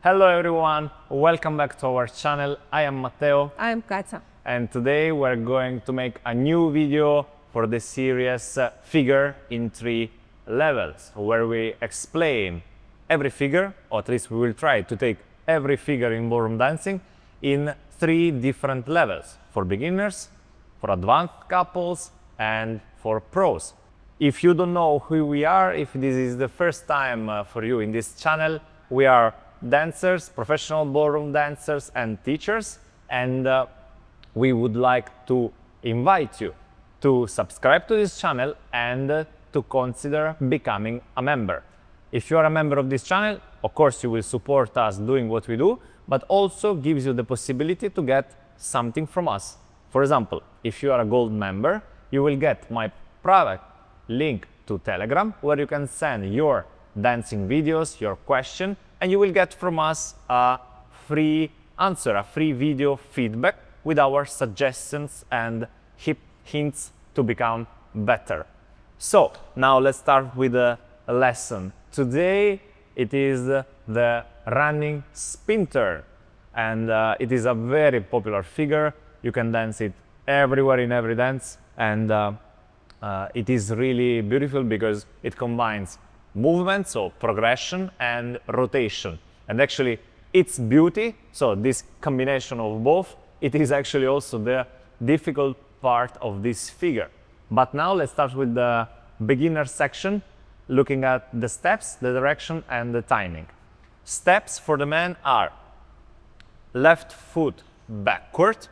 Hello everyone, welcome back to our channel. I am Matteo. I am Katja. And today we're going to make a new video for the series Figure in 3 Levels, where we explain every figure, or at least we will try to take every figure in ballroom dancing in 3 different levels, for beginners, for advanced couples, and for pros. If you don't know who we are, if this is the first time for you in this channel, we are dancers, professional ballroom dancers and teachers, and we would like to invite you to subscribe to this channel and to consider becoming a member. If you are a member of this channel, of course you will support us doing what we do, but also gives you the possibility to get something from us. For example, if you are a gold member, you will get my private link to Telegram, where you can send your dancing videos, your question, and you will get from us a free answer, a free video feedback with our suggestions and hints to become better. So now let's start with a lesson. Today it is the running spin turn, and it is a very popular figure. You can dance it everywhere in every dance, and it is really beautiful because it combines movement, so progression, and rotation. And actually its beauty, so this combination of both, it is actually also the difficult part of this figure. But now let's start with the beginner section, looking at the steps, the direction, and the timing. Steps for the man are left foot backward,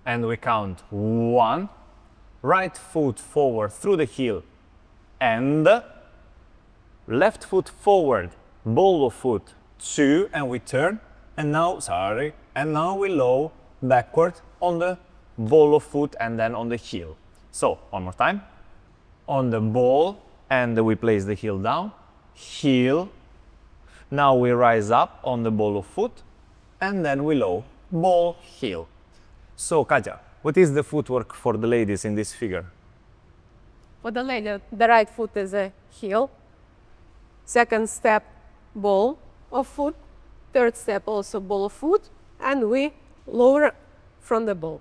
and we count 1, right foot forward through the heel, and left foot forward, ball of foot, 2, and we turn, and now, and now we low backward on the ball of foot and then on the heel. So, one more time, on the ball, and we place the heel down, heel, now we rise up on the ball of foot, and then we low, ball, heel. So, Katja, what is the footwork for the ladies in this figure? For the lady, the right foot is a heel. Second step, ball of foot. Third step, also ball of foot. And we lower from the ball.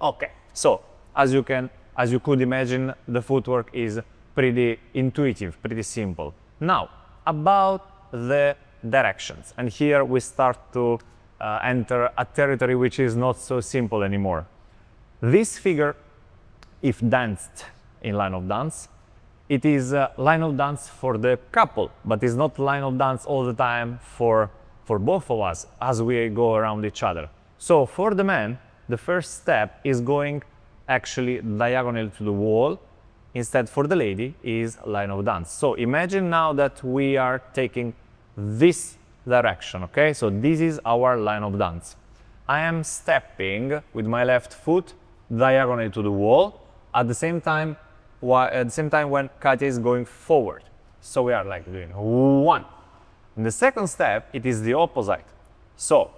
Okay, so as you could imagine, the footwork is pretty intuitive, pretty simple. Now, about the directions. And here we start to enter a territory which is not so simple anymore. This figure, if danced in line of dance, it is a line of dance for the couple, but it's not line of dance all the time for both of us as we go around each other. So for the man, the first step is going actually diagonal to the wall. Instead, for the lady is line of dance. So imagine now that we are taking this direction, okay? So this is our line of dance. I am stepping with my left foot diagonally to the wall at the same time when Katja is going forward. So we are like doing 1. In the second step, it is the opposite. So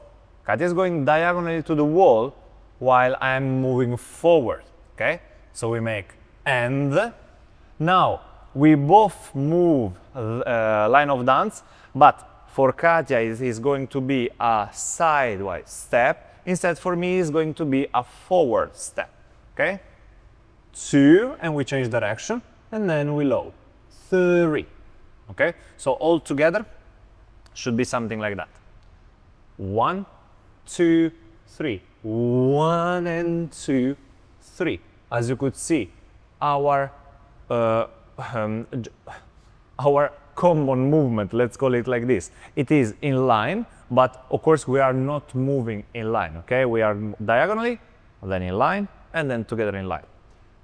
Katja is going diagonally to the wall while I am moving forward, okay? So we make and. Now we both move line of dance, but for Katja it is going to be a sidewise step. Instead, for me, it's going to be a forward step, okay? 2, and we change direction, and then we low. 3, okay? So all together should be something like that. 1, 2, 3. 1 and 2, 3. As you could see, our common movement, let's call it like this, it is in line, but of course we are not moving in line, okay? We are diagonally, then in line, and then together in line.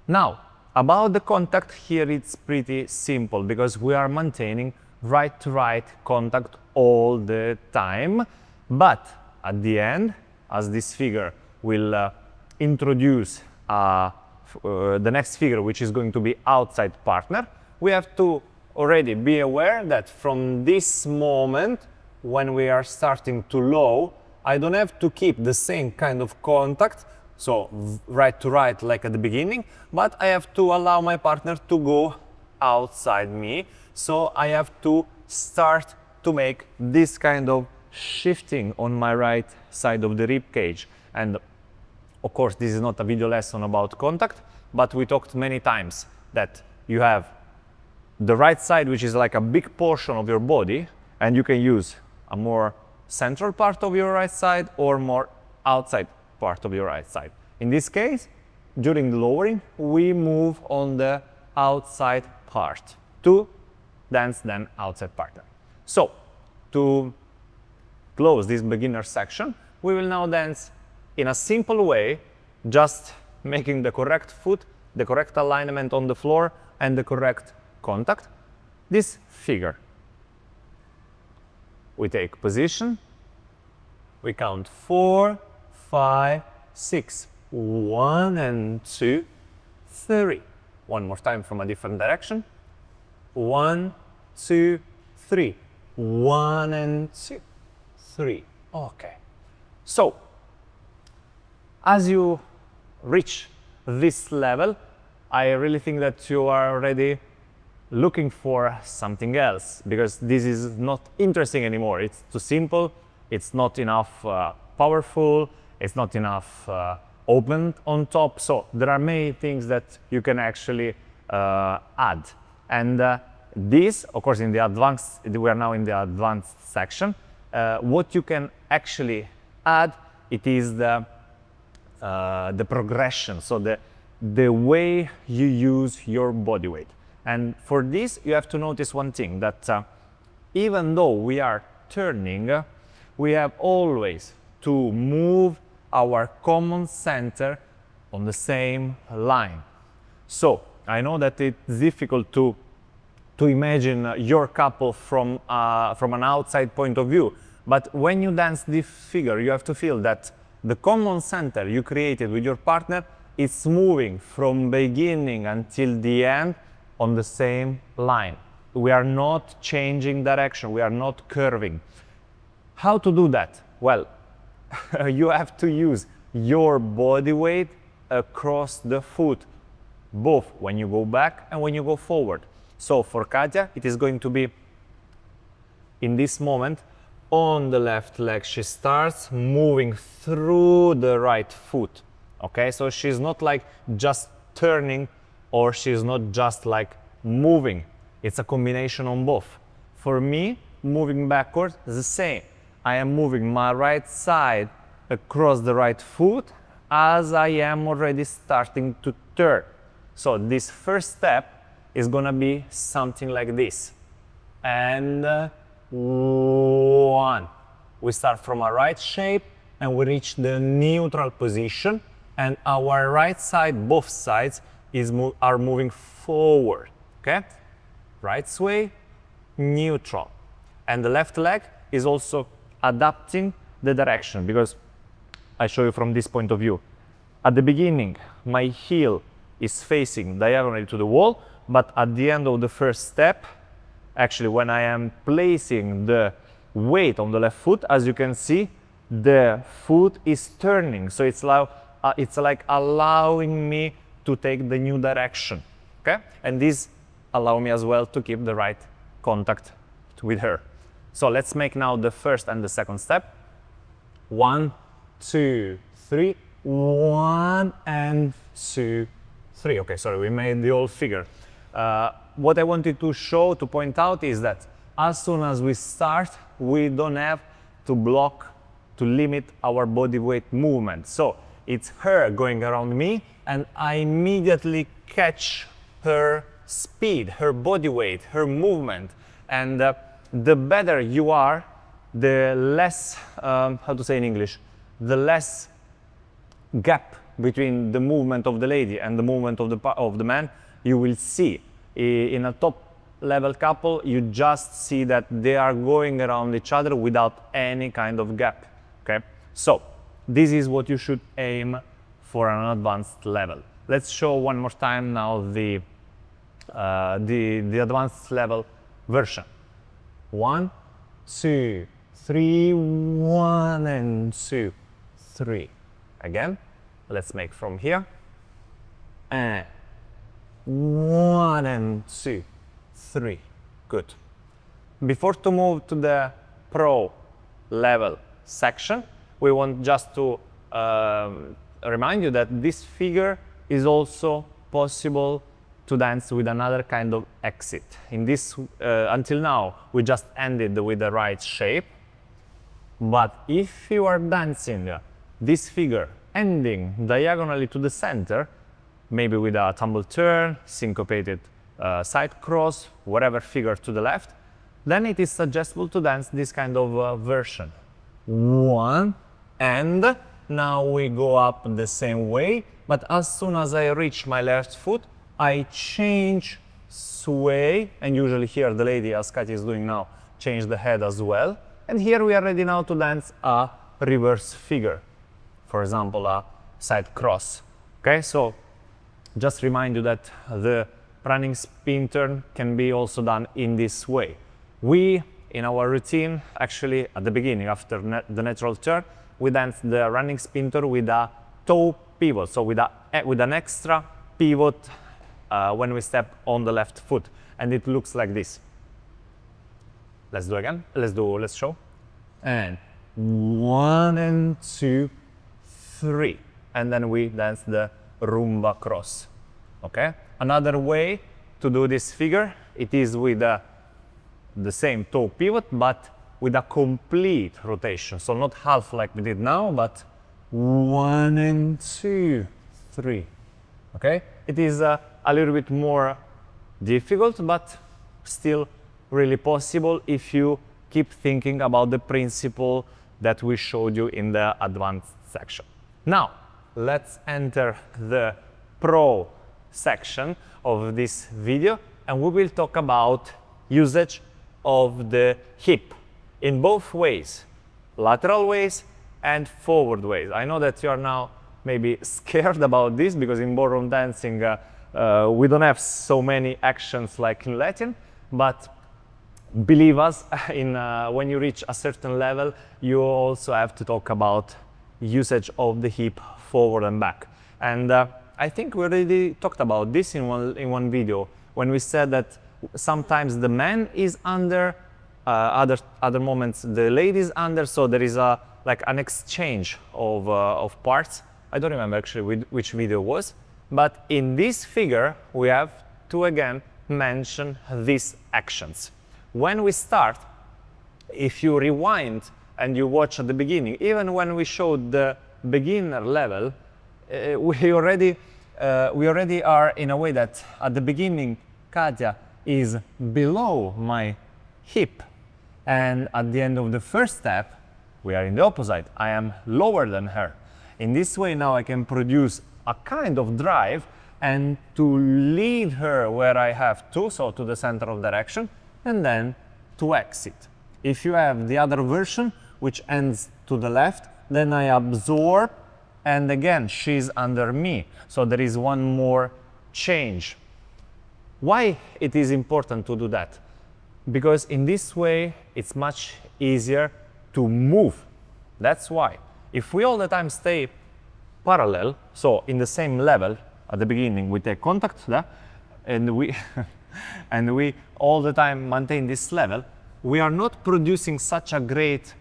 Now, about the contact here, it's pretty simple because we are maintaining right to right contact all the time, but at the end, as this figure will introduce the next figure, which is going to be outside partner, we have to already be aware that from this moment, when we are starting to low, I don't have to keep the same kind of contact, so right to right like at the beginning, but I have to allow my partner to go outside me, so I have to start to make this kind of shifting on my right side of the rib cage. And of course, this is not a video lesson about contact, but we talked many times that you have the right side, which is like a big portion of your body, and you can use a more central part of your right side or more outside part of your right side. In this case, during the lowering, we move on the outside part to dance then outside partner. So, to close this beginner section, we will now dance in a simple way, just making the correct foot, the correct alignment on the floor, and the correct contact. This figure. We take position, we count 4, 5, 6, 1 and 2, 3. One more time from a different direction. 1, 2, 3. 1 and 2, 3. Okay. So, as you reach this level, I really think that you are already looking for something else, because this is not interesting anymore. It's too simple, it's not enough powerful, it's not enough open on top. So there are many things that you can actually add. And this, of course, in the advanced, we are now in the advanced section. What you can actually add, it is the progression, so the way you use your body weight. And for this, you have to notice one thing, that even though we are turning, we have always to move our common center on the same line. So I know that it's difficult to imagine your couple from an outside point of view, but when you dance this figure, you have to feel that the common center you created with your partner is moving from beginning until the end on the same line. We are not changing direction, we are not curving. How to do that? Well, you have to use your body weight across the foot, both when you go back and when you go forward. So for Katja, it is going to be in this moment on the left leg. She starts moving through the right foot. Okay, so she's not like just turning, or she's not just like moving. It's a combination on both. For me, moving backwards is the same. I am moving my right side across the right foot as I am already starting to turn. So this first step is gonna be something like this. And 1. We start from a right shape and we reach the neutral position, and our right side, both sides, are moving forward. Okay? Right sway, neutral. And the left leg is also adapting the direction, because I show you from this point of view. At the beginning, my heel is facing diagonally to the wall, but at the end of the first step, actually when I am placing the weight on the left foot, as you can see, the foot is turning. So it's like allowing me to take the new direction. Okay? And this allows me as well to keep the right contact with her. So let's make now the first and the second step. 1, 2, 3. 1 and 2, 3. Okay, sorry, we made the whole figure. What I wanted to point out is that as soon as we start, we don't have to block, to limit our body weight movement. So it's her going around me, and I immediately catch her speed, her body weight, her movement. And the better you are, the less, how to say in English, the less gap between the movement of the lady and the movement of the man you will see. In a top level couple, you just see that they are going around each other without any kind of gap. Okay, so this is what you should aim for an advanced level. Let's show one more time now the advanced level version. 1, 2, 3, 1 and 2, 3. Again, let's make from here. And 1 and 2, 3. Good. Before to move to the pro level section. We want just to remind you that this figure is also possible to dance with another kind of exit. In this, until now, we just ended with the right shape. But if you are dancing this figure ending diagonally to the center, maybe with a tumble turn, syncopated side cross, whatever figure to the left, then it is suggestible to dance this kind of version. 1, and now we go up the same way, but as soon as I reach my left foot, I change sway, and usually here the lady, as Katya is doing now, change the head as well. And here we are ready now to dance a reverse figure, for example, a side cross. Okay, so just remind you that the running spin turn can be also done in this way. We, in our routine, actually at the beginning, after the natural turn, we dance the running spin turn with a toe pivot, so with an extra pivot when we step on the left foot, and it looks like this. Let's do again. Let's show. And 1 and 2, 3, and then we dance the rumba cross. Okay. Another way to do this figure, it is with the same toe pivot, but with a complete rotation. So not half like we did now, but 1 and 2, 3. Okay. It is a little bit more difficult, but still really possible if you keep thinking about the principle that we showed you in the advanced section. Now, let's enter the pro section of this video, and we will talk about usage of the hip in both ways, lateral ways and forward ways. I know that you are now maybe scared about this because in ballroom dancing we don't have so many actions like in Latin, but believe us, when you reach a certain level, you also have to talk about usage of the hip forward and back. And I think we already talked about this in one video when we said that sometimes the man is under, other moments the lady is under, so there is like an exchange of parts. I don't remember actually which video it was, but in this figure we have to again mention these actions. When we start, if you rewind and you watch at the beginning, even when we showed the beginner level, we already are in a way that at the beginning Katya is below my hip, and at the end of the first step we are in the opposite. I am lower than her. In this way now I can produce a kind of drive and to lead her where I have to, so to the center of direction, and then to exit. If you have the other version which ends to the left, then I absorb, and again she's under me, so there is one more change. Why it is important to do that? Because in this way it's much easier to move. That's why. If we all the time stay parallel, so in the same level, at the beginning we take contact, and we and we all the time maintain this level, we are not producing such a great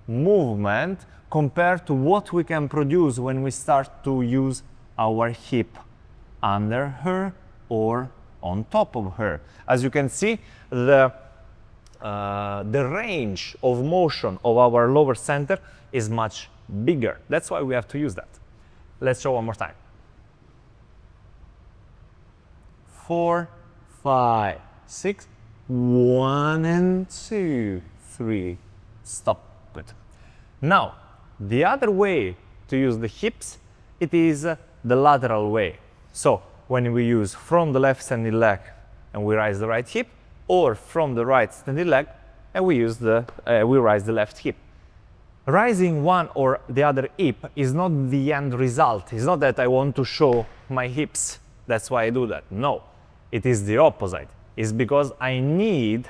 movement compared to what we can produce when we start to use our hip under her or on top of her. As you can see, the range of motion of our lower center is much bigger. That's why we have to use that. Let's show one more time. 4, 5, 6, 1 and 2, 3, stop it. Now, the other way to use the hips, it is the lateral way. So, when we use from the left standing leg and we raise the right hip, or from the right standing leg and we use we raise the left hip. Rising one or the other hip is not the end result. It's not that I want to show my hips, that's why I do that. No, it is the opposite. It's because I need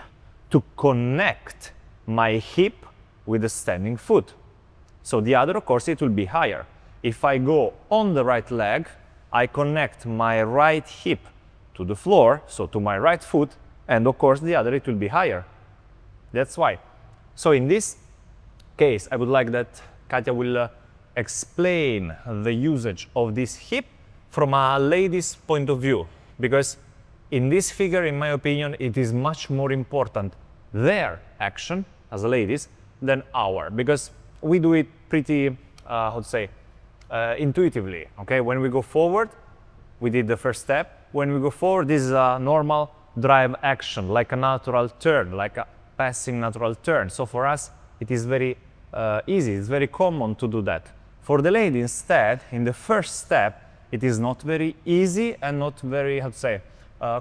to connect my hip with the standing foot. So the other, of course, it will be higher. If I go on the right leg, I connect my right hip to the floor, so to my right foot, and of course the other, it will be higher. That's why. So in this case, I would like that Katja will explain the usage of this hip from a lady's point of view, because in this figure, in my opinion, it is much more important their action as ladies than our, because we do it pretty, how to say, intuitively. Okay, when we go forward, we did the first step. When we go forward, this is a normal drive action, like a natural turn, like a passing natural turn. So for us, it is very easy. It's very common to do that. For the lady, instead, in the first step, it is not very easy and not very, how to say,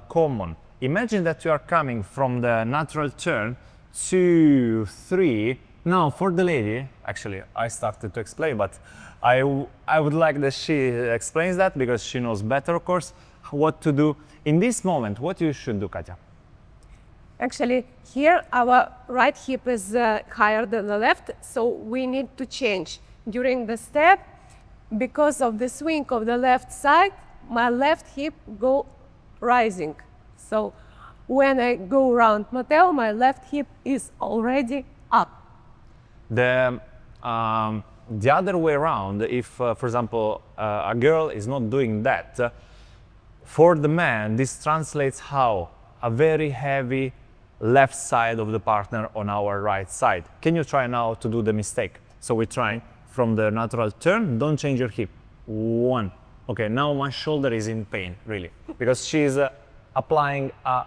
common. Imagine that you are coming from the natural turn, 2, 3. Now for the lady, actually I started to explain, but I would like that she explains that, because she knows better, of course, what to do. In this moment, what you should do, Katja? Actually, here our right hip is higher than the left, so we need to change. During the step, because of the swing of the left side, my left hip go rising. So when I go around Matteo, my left hip is already up. The other way around, if, for example, a girl is not doing that, for the man, this translates how? A very heavy left side of the partner on our right side. Can you try now to do the mistake? So we're trying from the natural turn, don't change your hip. 1. Okay, now my shoulder is in pain, really, because she's applying a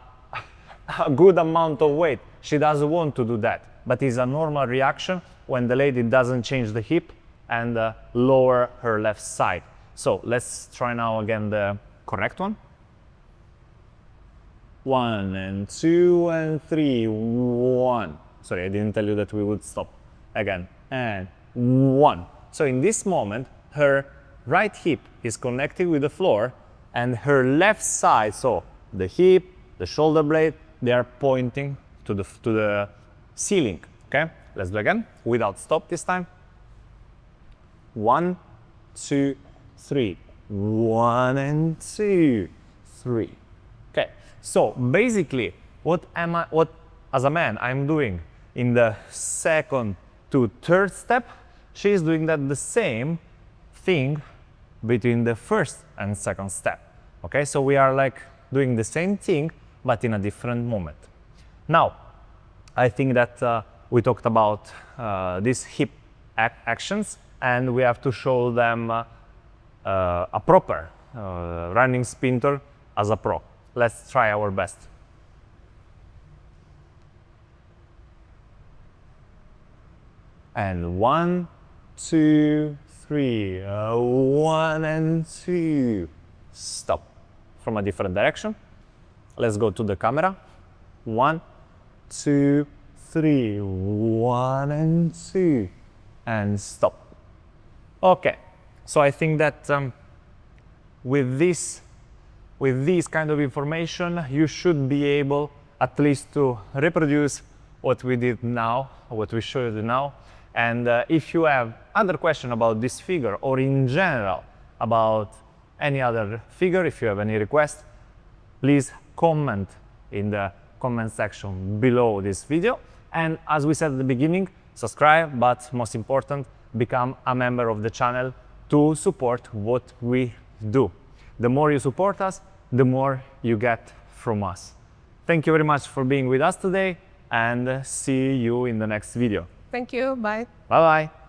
good amount of weight. She doesn't want to do that, but it's a normal reaction when the lady doesn't change the hip and lower her left side. So let's try now again the correct one. 1 and 2 and 3, 1. Sorry, I didn't tell you that we would stop. Again, and 1. So in this moment, her right hip is connected with the floor, and her left side, so the hip, the shoulder blade, they are pointing to the ceiling. Okay, let's do again, without stop this time. 1, 2, 3. 1 and 2, 3. Okay, so basically, what as a man I'm doing in the second to third step, she is doing that the same thing between the first and second step. Okay, so we are like doing the same thing, but in a different moment. Now, I think that we talked about these hip actions, and we have to show them a proper running spin turn as a pro. Let's try our best. And 1, 2, 3. 1 and 2. Stop. From a different direction. Let's go to the camera. 1, 2, 3. 1 and 2. And stop. Okay. So I think that with this kind of information, you should be able at least to reproduce what we did now, what we showed you now. And if you have other questions about this figure, or in general about any other figure, if you have any request, please comment in the comment section below this video. And as we said at the beginning, subscribe, but most important, become a member of the channel to support what we do. The more you support us, the more you get from us. Thank you very much for being with us today, and see you in the next video. Thank you. Bye. Bye-bye.